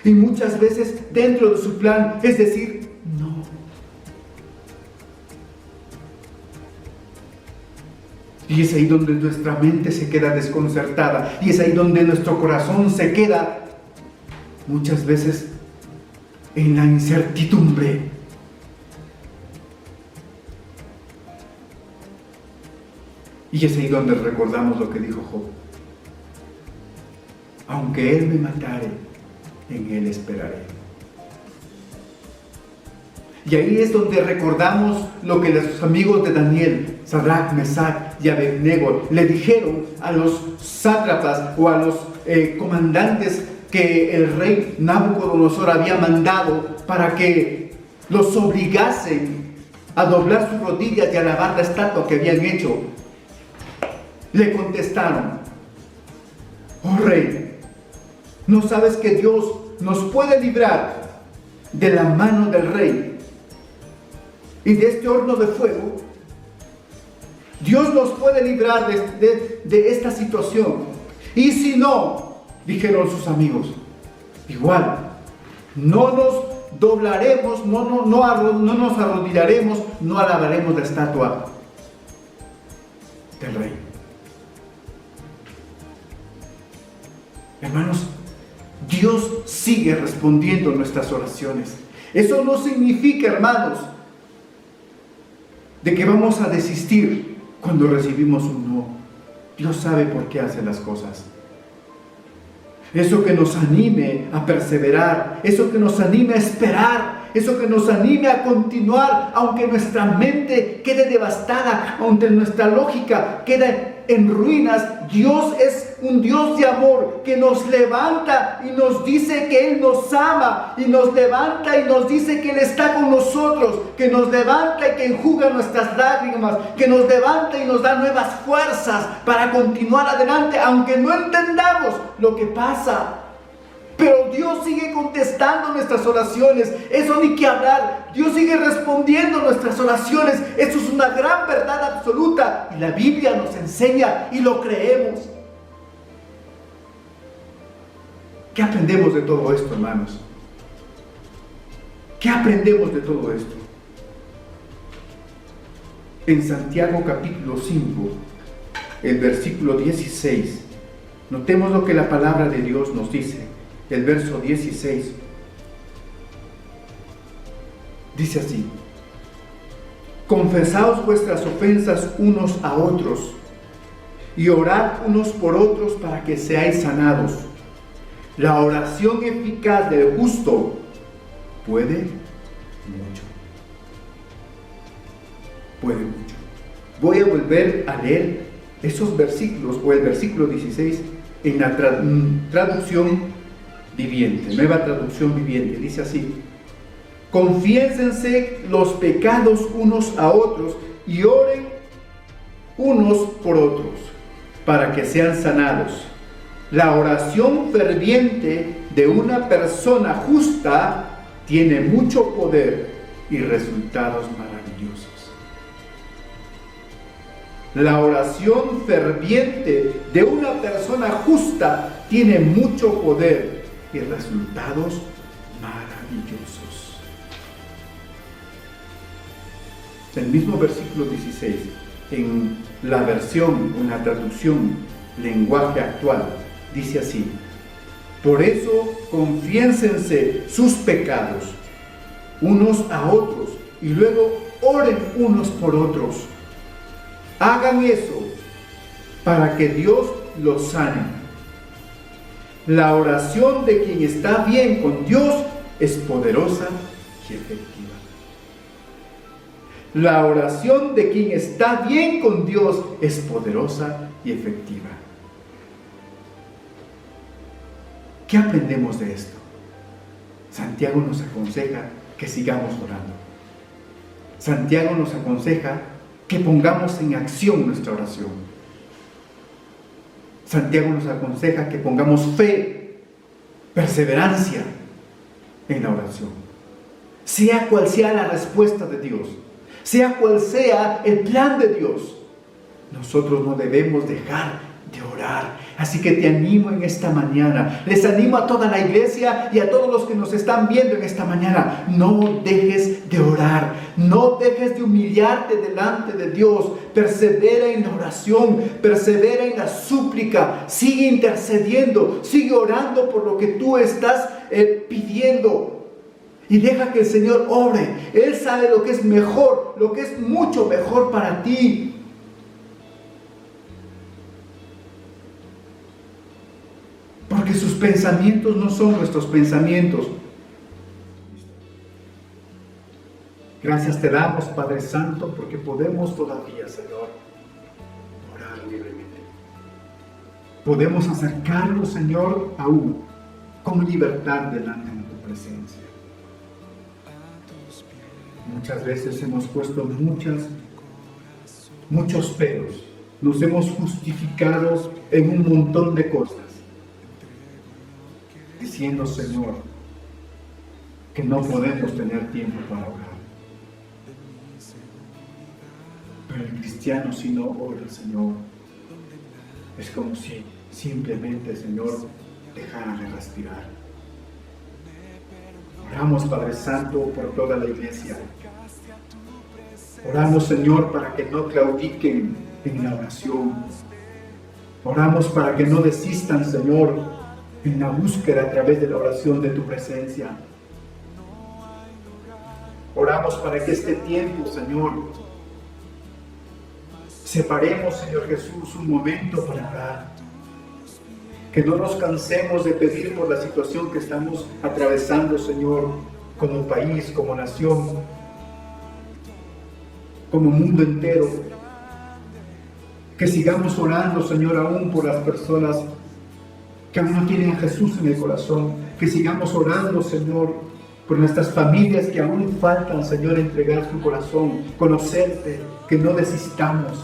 Y muchas veces dentro de su plan es decir, no. Y es ahí donde nuestra mente se queda desconcertada. Y es ahí donde nuestro corazón se queda muchas veces en la incertidumbre. Y es ahí donde recordamos lo que dijo Job. Aunque Él me matare, en Él esperaré. Y ahí es donde recordamos lo que los amigos de Daniel, Sadrach, Mesach y Abednego, le dijeron a los sátrapas o a los comandantes que el rey Nabucodonosor había mandado para que los obligasen a doblar sus rodillas y alabar la estatua que habían hecho. Le contestaron: oh rey, ¿no sabes que Dios nos puede librar de la mano del rey y de este horno de fuego? Dios nos puede librar de esta situación. Y si no, dijeron sus amigos, igual, no nos doblaremos, no nos arrodillaremos, no alabaremos la estatua del rey. Hermanos, Dios sigue respondiendo nuestras oraciones. Eso no significa, hermanos, de que vamos a desistir cuando recibimos un no. Dios sabe por qué hace las cosas. Eso que nos anime a perseverar, eso que nos anime a esperar, eso que nos anime a continuar, aunque nuestra mente quede devastada, aunque nuestra lógica quede en ruinas. Dios es un Dios de amor que nos levanta y nos dice que Él nos ama, y nos levanta y nos dice que Él está con nosotros, que nos levanta y que enjuga nuestras lágrimas, que nos levanta y nos da nuevas fuerzas para continuar adelante, aunque no entendamos lo que pasa. Pero Dios sigue contestando nuestras oraciones. Eso ni que hablar. Dios sigue respondiendo nuestras oraciones. Eso es una gran verdad absoluta. Y la Biblia nos enseña y lo creemos. ¿Qué aprendemos de todo esto, hermanos? ¿Qué aprendemos de todo esto? En Santiago capítulo 5, el versículo 16, notemos lo que la palabra de Dios nos dice. El verso 16 dice así: confesaos vuestras ofensas unos a otros y orad unos por otros para que seáis sanados. La oración eficaz del justo puede mucho. Puede mucho. Voy a volver a leer esos versículos, o el versículo 16, en la traducción viviente, nueva traducción viviente. Dice así: confiésense los pecados unos a otros y oren unos por otros para que sean sanados. La oración ferviente de una persona justa tiene mucho poder y resultados maravillosos. La oración ferviente de una persona justa tiene mucho poder y resultados maravillosos. El mismo versículo 16, en la versión, en la traducción lenguaje actual, dice así: por eso confiénsense sus pecados unos a otros y luego oren unos por otros. Hagan eso para que Dios lo sane. La oración de quien está bien con Dios es poderosa y efectiva. La oración de quien está bien con Dios es poderosa y efectiva. ¿Qué aprendemos de esto? Santiago nos aconseja que sigamos orando. Santiago nos aconseja que pongamos en acción nuestra oración. Santiago nos aconseja que pongamos fe, perseverancia en la oración. Sea cual sea la respuesta de Dios, sea cual sea el plan de Dios, nosotros no debemos dejar de orar. Así que te animo en esta mañana, les animo a toda la iglesia y a todos los que nos están viendo en esta mañana, no dejes de orar, no dejes de humillarte delante de Dios, persevera en la oración, persevera en la súplica, sigue intercediendo, sigue orando por lo que tú estás pidiendo y deja que el Señor obre. Él sabe lo que es mejor, lo que es mucho mejor para ti. Porque sus pensamientos no son nuestros pensamientos. Gracias te damos, Padre Santo, porque podemos todavía, Señor, orar libremente. Podemos acercarnos, Señor, aún con libertad delante de tu presencia. Muchas veces hemos puesto muchos peros. Nos hemos justificado en un montón de cosas, diciendo, Señor, que no podemos tener tiempo para orar. Pero el cristiano, si no ora, Señor, es como si simplemente, Señor, dejara de respirar. Oramos, Padre Santo, por toda la iglesia. Oramos, Señor, para que no claudiquen en la oración. Oramos para que no desistan, Señor, en la búsqueda a través de la oración de tu presencia. Oramos para que este tiempo, Señor, separemos, Señor Jesús, un momento para orar. Que no nos cansemos de pedir por la situación que estamos atravesando, Señor, como país, como nación, como mundo entero. Que sigamos orando, Señor, aún por las personas que aún no tienen a Jesús en el corazón. Que sigamos orando, Señor, por nuestras familias que aún faltan, Señor, entregar su corazón, conocerte, que no desistamos.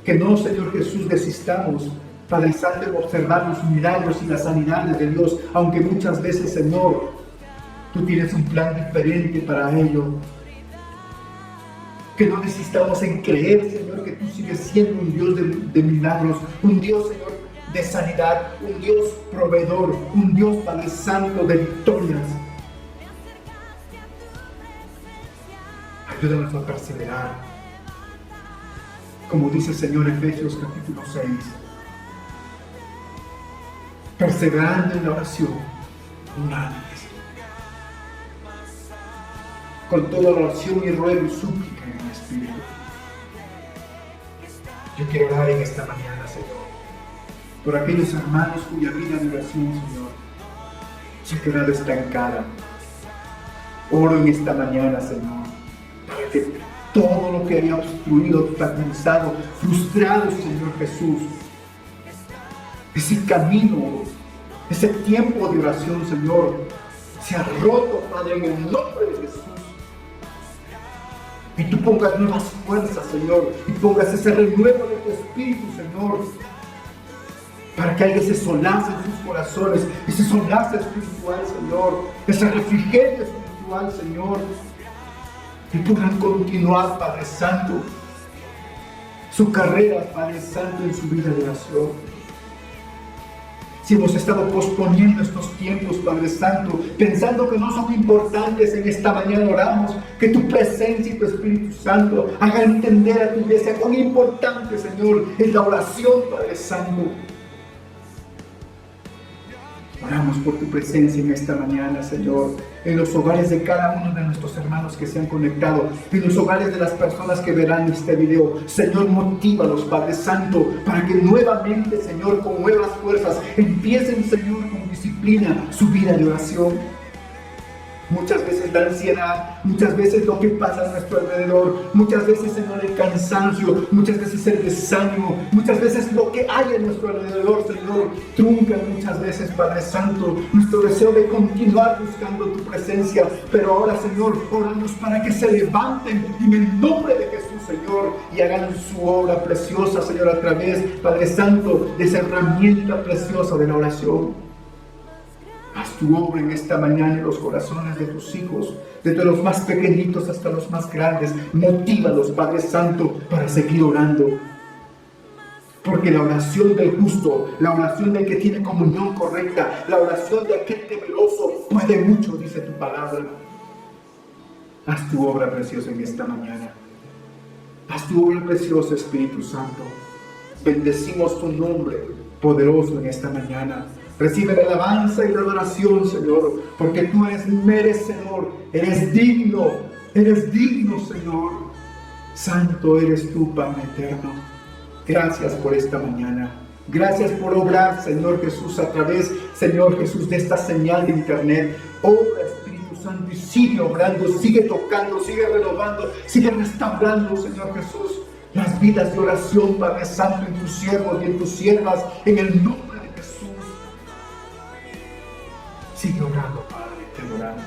Que no, Señor Jesús, desistamos, Padre Santo, en observar los milagros y las sanidades de Dios, aunque muchas veces, Señor, tú tienes un plan diferente para ello. Que no desistamos en creer, Señor, que tú sigues siendo un Dios de milagros, un Dios, Señor, de sanidad, un Dios proveedor, un Dios, Padre Santo, de victorias. Ayúdanos a perseverar, como dice el Señor Efesios capítulo 6, perseverando en la oración, orando, con toda oración y ruego y súplica en el Espíritu. Yo quiero orar en esta mañana, Señor, por aquellos hermanos cuya vida de oración, Señor, se ha quedado estancada. Oro en esta mañana, Señor, para que todo lo que había obstruido, obstaculizado, frustrado, Señor Jesús, ese camino, ese tiempo de oración, Señor, se ha roto, Padre, en el nombre de Jesús. Y tú pongas nuevas fuerzas, Señor, y pongas ese renuevo de tu Espíritu, Señor, para que haya ese solace en sus corazones, ese solace espiritual, Señor, ese refrigerio espiritual, Señor, y puedan continuar, Padre Santo, su carrera, Padre Santo, en su vida de oración. Si hemos estado posponiendo estos tiempos, Padre Santo, pensando que no son importantes, en esta mañana oramos que tu presencia y tu Espíritu Santo hagan entender a tu iglesia cuán importante, Señor, es la oración, Padre Santo. Oramos por tu presencia en esta mañana, Señor, en los hogares de cada uno de nuestros hermanos que se han conectado, en los hogares de las personas que verán este video. Señor, motívalos, Padre Santo, para que nuevamente, Señor, con nuevas fuerzas, empiecen, Señor, con disciplina su vida de oración. Muchas veces la ansiedad, muchas veces lo que pasa a nuestro alrededor, muchas veces, Señor, el cansancio, muchas veces el desánimo, muchas veces lo que hay en nuestro alrededor, Señor, trunca muchas veces, Padre Santo, nuestro deseo de continuar buscando tu presencia. Pero ahora, Señor, oramos para que se levanten en el nombre de Jesús, Señor, y hagan su obra preciosa, Señor, a través, Padre Santo, de esa herramienta preciosa de la oración. Haz tu obra en esta mañana en los corazones de tus hijos, desde los más pequeñitos hasta los más grandes. Motívalos, Padre Santo, para seguir orando. Porque la oración del justo, la oración del que tiene comunión correcta, la oración de aquel temeroso puede mucho, dice tu palabra. Haz tu obra preciosa en esta mañana. Haz tu obra preciosa, Espíritu Santo. Bendecimos tu nombre poderoso en esta mañana. Recibe la alabanza y la adoración, Señor, porque tú eres merecedor, eres digno, Señor. Santo eres tú, Padre eterno. Gracias por esta mañana. Gracias por obrar, Señor Jesús, a través, Señor Jesús, de esta señal de internet. Obra, Espíritu Santo, y sigue obrando, sigue tocando, sigue renovando, sigue restaurando, Señor Jesús, las vidas de oración, Padre Santo, en tus siervos y en tus siervas, en el nombre de Jesús. Sigue orando, Padre, te adoramos.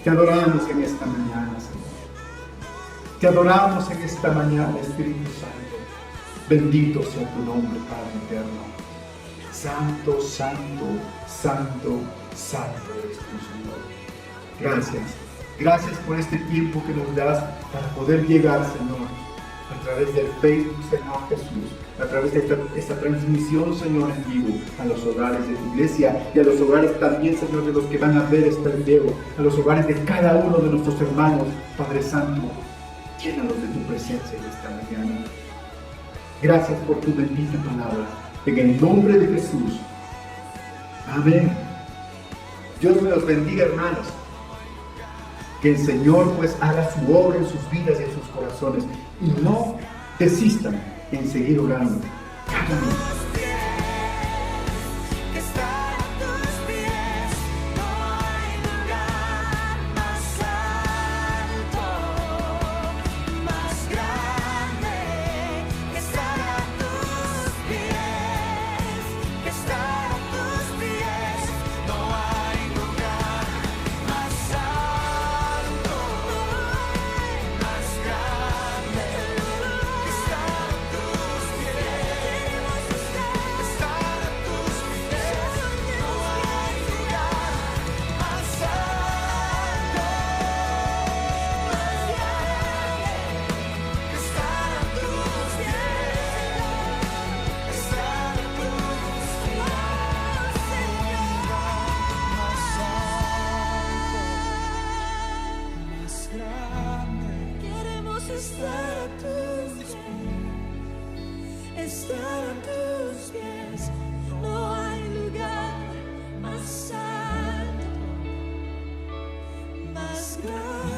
Te adoramos en esta mañana, Señor. Te adoramos en esta mañana, Espíritu Santo. Bendito sea tu nombre, Padre eterno. Santo, santo, santo, santo eres tu Señor. Gracias. Gracias por este tiempo que nos das para poder llegar, Señor, a través del Facebook, Señor Jesús, a través de esta transmisión, Señor, en vivo, a los hogares de tu iglesia y a los hogares también, Señor, de los que van a ver este video, a los hogares de cada uno de nuestros hermanos. Padre Santo, llénanos de tu presencia en esta mañana. Gracias por tu bendita palabra, en el nombre de Jesús. Amén. Dios me los bendiga, hermanos. Que el Señor pues haga su obra en sus vidas y en sus corazones, y no desistan en seguir orando cada día. Estar a tus pies, no hay lugar más santo, más grande.